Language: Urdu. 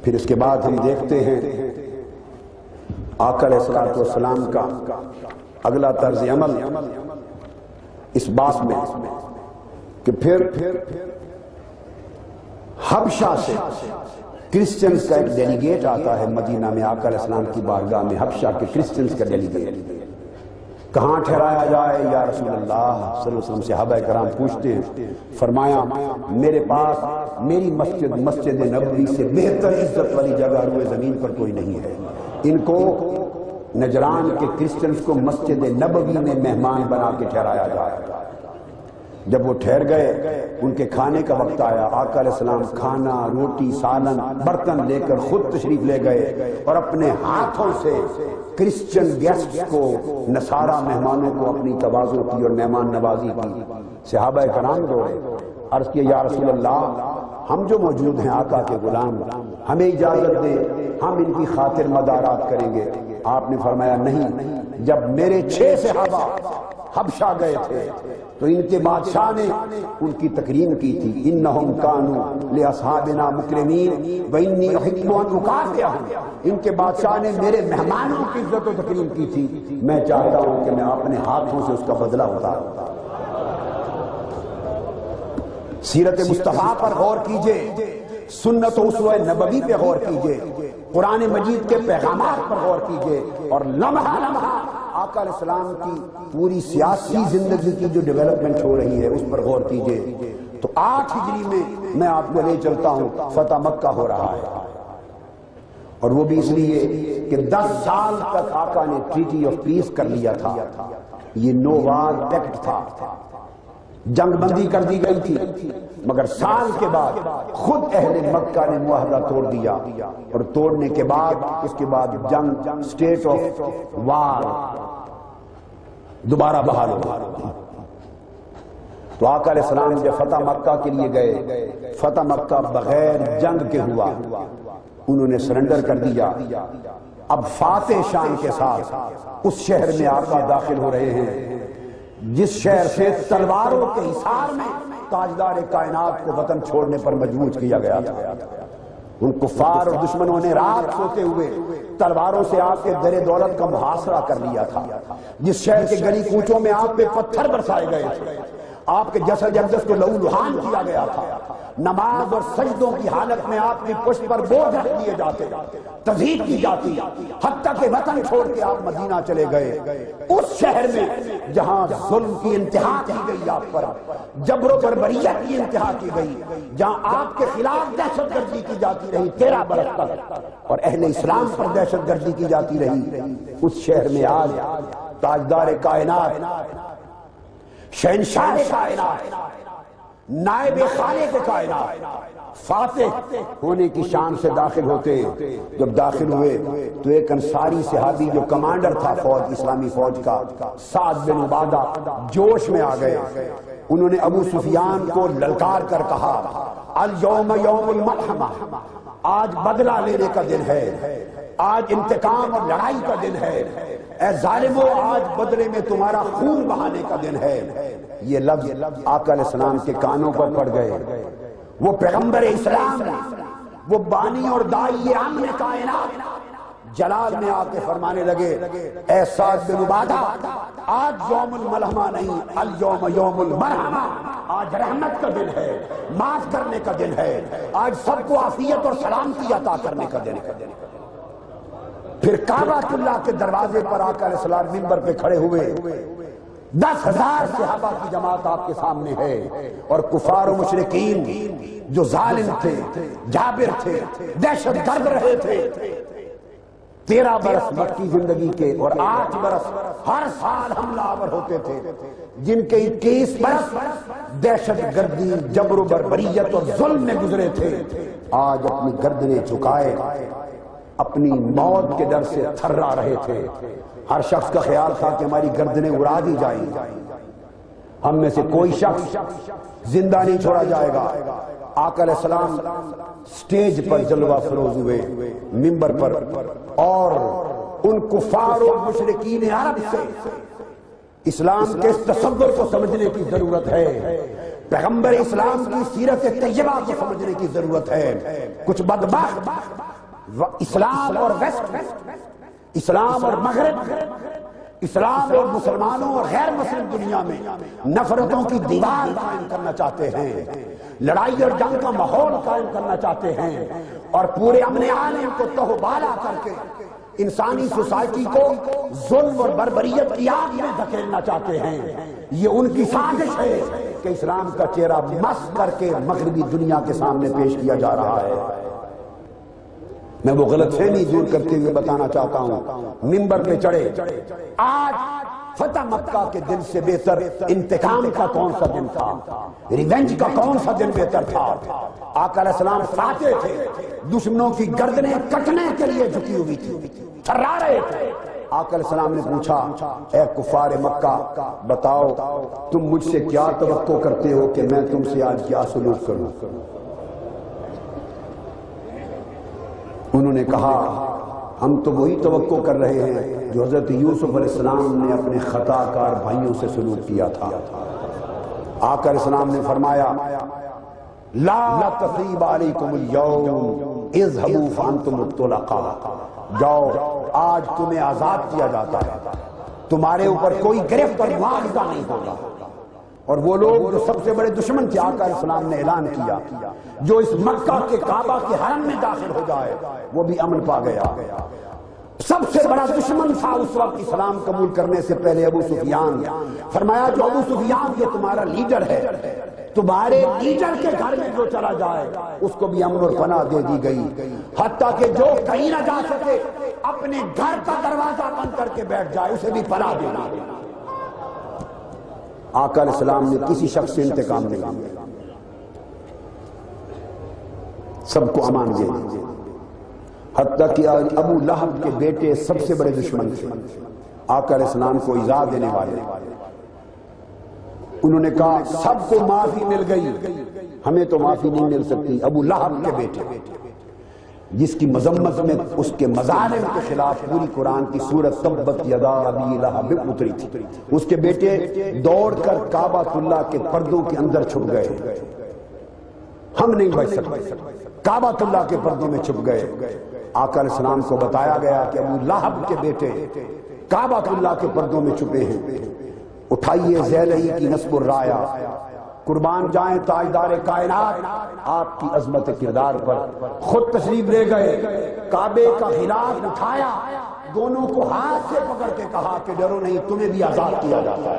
پھر اس کے بعد ہم دیکھتے ہیں آقا علیہ الصلوۃ والسلام کا اگلا طرز عمل اس بات میں کہ پھر حبشہ سے کرسچنز کا ایک ڈیلیگیٹ آتا ہے مدینہ میں آقا علیہ السلام کی بارگاہ میں، حبشہ کے کرسچنز کا ڈیلیگیٹ۔ کہاں ٹھہرایا جائے یا رسول اللہ صلی اللہ علیہ وسلم؟ صحابہ کرام پوچھتے ہیں، فرمایا میرے پاس میری مسجد نبوی سے بہتر عزت والی جگہ روئے زمین پر کوئی نہیں ہے۔ ان کو نجران کے کرسچنز کو مسجد نبوی میں مہمان بنا کے ٹھہرایا جائے۔ جب وہ ٹھہر گئے، ان کے کھانے کا وقت آیا، آقا علیہ السلام کھانا، روٹی، سالن، برتن لے کر خود تشریف لے گئے اور اپنے ہاتھوں سے کرسچن گیسٹس کو، نصارہ مہمانوں کو اپنی تواضع کی اور مہمان نوازی کی۔ صحابہ کرام دوڑے، عرض کیا یا رسول اللہ ہم جو موجود ہیں آقا کے غلام، ہمیں اجازت دے، ہم ان کی خاطر مدارات کریں گے۔ آپ نے فرمایا نہیں، جب میرے 6 صحابہ حبشہ گئے تھے تو ان کے بادشاہ نے ان کی تکریم کی تھی، انہم کانوا لاصحابنا مکرمین وانی احب ان اکافئهم۔ ان کے بادشاہ نے میرے مہمانوں کی عزت و تکریم کی تھی، میں چاہتا ہوں کہ میں اپنے ہاتھوں سے اس کا بدلہ اتاروں۔ سیرت مصطفیٰ پر غور کیجئے، سنت و اسوہ نبوی پہ غور کیجئے، قرآن مجید کے پیغامات پر غور کیجئے، اور لمحہ لمحہ آقا علیہ السلام کی پوری سیاسی زندگی کی جو ڈیولپمنٹ ہو رہی ہے اس پر غور کیجئے۔ تو 8 ہجری میں آپ کو لے چلتا ہوں، فتح مکہ ہو رہا ہے، اور وہ بھی اس لیے کہ 10 سال تک آقا نے ٹریٹی آف پیس کر لیا تھا، یہ نو وار پیکٹ تھا، جنگ بندی کر دی گئی تھی، مگر سال کے بعد خود اہل مکہ نے معاہدہ توڑ دیا، اور توڑنے کے بعد اس کے بعد جنگ، سٹیٹ آف وار دوبارہ بحال ہوا۔ تو آقا علیہ السلام جب فتح مکہ کے لیے گئے، فتح مکہ بغیر جنگ کے ہوا، انہوں نے سرنڈر کر دیا۔ اب فاتح شان کے ساتھ اس شہر میں آقا داخل ہو رہے ہیں جس شہر سے تلواروں کے حصار میں تاجدار کائنات کو وطن چھوڑنے پر مجبور کیا گیا تھا۔ ان کفار اور دشمنوں نے رات سوتے ہوئے تلواروں سے آپ کے در دولت کا محاصرہ کر لیا تھا، جس شہر کے گلی کوچوں میں آپ پہ پتھر برسائے گئے تھے، آپ کے جسد اقدس کو لہو لہان کیا گیا تھا، نماز اور سجدوں کی حالت میں آپ کی پشت پر بوجھ رکھ دیے جاتے، تضحیق کی جاتی، حتیٰ کہ وطن چھوڑ کے آپ مدینہ چلے گئے، اس شہر میں جہاں ظلم کی انتہا کی گئی آپ پر، جبر و بربریت کی انتہا کی گئی، جہاں آپ کے خلاف دہشت گردی کی جاتی رہی 13 برس تک، اور اہل اسلام پر دہشت گردی کی جاتی رہی، اس شہر میں آج تاجدار کائنات، شہنشاہ کائنات، نائب خالق کائنات، فاتح ہونے کی شان سے داخل ہوتے۔ جب داخل ہوئے تو ایک انصاری صحابی جو کمانڈر تھا فوج، اسلامی فوج کا، سعد بن عبادہ، جوش میں آ گئے۔ انہوں نے ابو سفیان کو للکار کر کہا الیوم یوم الملحمہ، آج بدلہ لینے کا دن ہے، آج انتقام اور لڑائی کا دن ہے، اے ظالمو آج بدلے میں تمہارا خون بہانے کا دن ہے۔ یہ لفظ آقا علیہ السلام کے کانوں پر پڑ گئے۔ وہ پیغمبر اسلام، وہ بانی اور داعی امن کائنات، جلال میں آ کے فرمانے لگے اے سعد بن عبادہ آج یوم الملحمہ نہیں، الیوم یوم المرحمہ، آج رحمت کا دن ہے، معاف کرنے کا دن ہے، آج سب کو عافیت اور سلامتی عطا کرنے کا دن ہے۔ پھر کعبہ اللہ کے دروازے پر آقا علیہ السلام منبر پہ کھڑے ہوئے، 10,000 صحابہ کی جماعت آپ کے سامنے ہے، اور کفار و مشرکین جو ظالم تھے، جابر تھے، دہشت گرد رہے تھے، 13 برس مکی زندگی کے اور 8 برس ہر سال حملہ آور ہوتے تھے، جن کے 21 برس دہشت گردی، جبر و بربریت اور ظلم میں گزرے تھے، آج اپنی گردنیں جھکائے اپنی موت کے ڈر سے تھرا رہے تھے۔ ہر شخص کا خیال تھا کہ ہماری گردنیں اڑا دی جائیں، ہم میں سے کوئی شخص زندہ نہیں چھوڑا جائے گا۔ آقا علیہ السلام سٹیج پر جلوہ فروز ہوئے، منبر پر، اور ان کفار و مشرکین عرب سے اسلام کے اس تصور کو سمجھنے کی ضرورت ہے، پیغمبر اسلام کی سیرت طیبہ کو سمجھنے کی ضرورت ہے۔ کچھ بدبخت اسلام اور ویسٹ، اسلام اور مغرب، اسلام اور مسلمانوں اور غیر مسلم دنیا میں نفرتوں کی دیوار قائم کرنا چاہتے ہیں، لڑائی اور جنگ کا ماحول قائم کرنا چاہتے ہیں، اور پورے امن عالم کو تہوبالا کر کے انسانی سوسائٹی کو ظلم اور بربریت کی آگ میں دھکیلنا چاہتے ہیں۔ یہ ان کی سازش ہے کہ اسلام کا چہرہ مسخ کر کے مغربی دنیا کے سامنے پیش کیا جا رہا ہے۔ میں وہ غلط فہمی دور کرتے ہوئے بتانا چاہتا ہوں، منبر پہ چڑھے، آج فتح مکہ کے دن سے بہتر انتقام کا کون سا دن تھا، ریونج کا کون سا دن بہتر تھا؟ آقا علیہ السلام فاتح تھے، دشمنوں کی گردنیں کٹنے کے لیے جھکی ہوئی تھی، تھرا رہے تھے۔ آقا علیہ السلام نے پوچھا، اے کفار مکہ، بتاؤ تم مجھ سے کیا توقع کرتے ہو کہ میں تم سے آج کیا سلوک کروں؟ انہوں نے کہا، ہم تو وہی توقع کر رہے ہیں جو حضرت یوسف علیہ السلام نے اپنے خطا کار بھائیوں سے سلوک کیا تھا۔ آقا علیہ السلام نے فرمایا، لا تثریب علیکم اليوم اذهبوا فانتم الطلقاء، جاؤ آج تمہیں آزاد کیا جاتا ہے، تمہارے اوپر کوئی گرفت اور مواخذہ نہیں ہوگا۔ اور وہ لوگ جو سب سے بڑے دشمن تھے، آقا علیہ السلام نے اعلان کیا، جو اس مکہ کے کعبہ کے حرم میں داخل ہو جائے وہ بھی امن پا گیا۔ سب سے بڑا دشمن تھا اس وقت اسلام قبول کرنے سے پہلے ابو سفیان، فرمایا جو ابو سفیان یہ تمہارا لیڈر ہے، تمہارے لیڈر کے گھر میں جو چلا جائے اس کو بھی امن اور پناہ دے دی گئی، حتیٰ کہ جو کہیں نہ جا سکے اپنے گھر کا دروازہ بند کر کے بیٹھ جائے اسے بھی پناہ دینا۔ آقا علیہ السلام نے کسی شخص سے انتقام نہیں لیا، سب کو امان دے دی، حتیٰ کہ ابو لہب کے بیٹے سب سے بڑے دشمن تھے، آقا علیہ السلام کو ایذا دینے والے، انہوں نے کہا سب کو معافی مل گئی، ہمیں تو معافی نہیں مل سکتی۔ ابو لہب کے بیٹے جس کی مذمت میں اس کے مظالم کے خلاف پوری قرآن کی سورت تبت یدا ابی لہب اتری تھی، اس کے بیٹے دوڑ کر کعبہ اللہ کے پردوں کے اندر چھپ گئے، ہم نہیں بچ سکتے، کعبہ اللہ کے پردوں میں چھپ گئے۔ آقا علیہ السلام کو بتایا گیا کہ ابو لہب کے بیٹے کعبہ اللہ کے پردوں میں چھپے ہیں، اٹھائیے ذیلہی کی نصب الرایا، قربان جائیں تاجدار کائنات آپ کی عظمت کردار پر، خود تشریف لے گئے، کعبے کا غلاف اٹھایا، دونوں کو ہاتھ سے پکڑ کے کہا کہ ڈرو نہیں، تمہیں بھی آزاد کیا جاتا ہے۔